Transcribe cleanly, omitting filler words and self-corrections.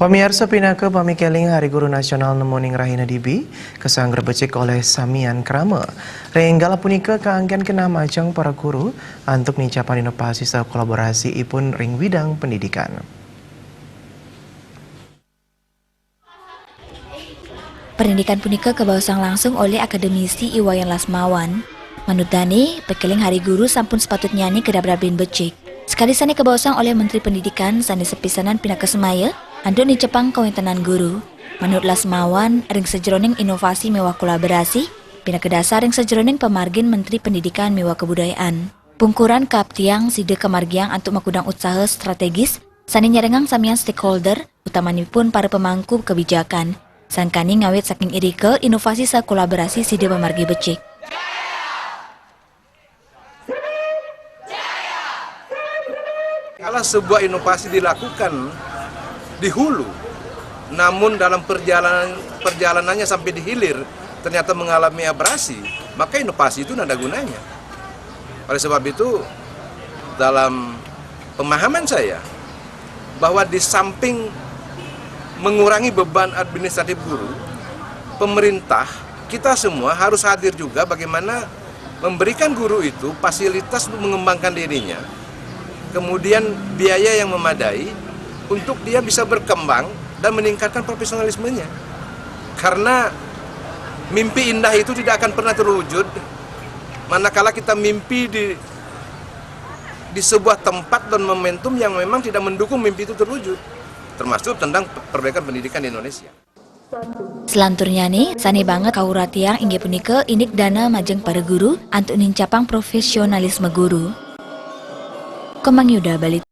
Pemirsa pinaka pamikeling Hari Guru Nasional Nemoning Rahina Dibi kesang becek oleh Samian Krama. Renggala punika kaangken kena majang para guru untuk nicapan inovasi sa kolaborasi ipun ring bidang pendidikan. Pendidikan punika kebausang langsung oleh akademisi Iwayan Lasmawan. Manutani, pekeling Hari Guru sampun sepatutnya ni kedabdabin becek. Sekali sani kebausang oleh Menteri Pendidikan sani sepisanan pinaka semaya, anduk ni Jepang kawintenan guru. Menurut Lasmawan, ring sejeroning inovasi mewah kolaborasi, pinaka dasar ring sejeroning pemargin Menteri Pendidikan mewah kebudayaan. Pungkuran kaptiang side kemargiang untuk makudang usaha strategis, sani nyarengang samian stakeholder, utamanipun para pemangku kebijakan. Sangkani ngawet saking irike inovasi sa kolaborasi side pemargi becek. Kalau sebuah inovasi dilakukan di hulu, namun dalam perjalanannya sampai di hilir ternyata mengalami abrasi, maka inovasi itu nada gunanya. Oleh sebab itu, dalam pemahaman saya, bahwa di samping mengurangi beban administratif guru, pemerintah, kita semua harus hadir juga bagaimana memberikan guru itu fasilitas untuk mengembangkan dirinya, kemudian biaya yang memadai untuk dia bisa berkembang dan meningkatkan profesionalismenya. Karena mimpi indah itu tidak akan pernah terwujud manakala kita mimpi di sebuah tempat dan momentum yang memang tidak mendukung mimpi itu terwujud, termasuk tentang perbaikan pendidikan di Indonesia. Selanturnya nih, sani banget kauratiang inggih punika indik dana majeng para guru untuk nincapang profesionalisme guru. Kemang Yuda balik.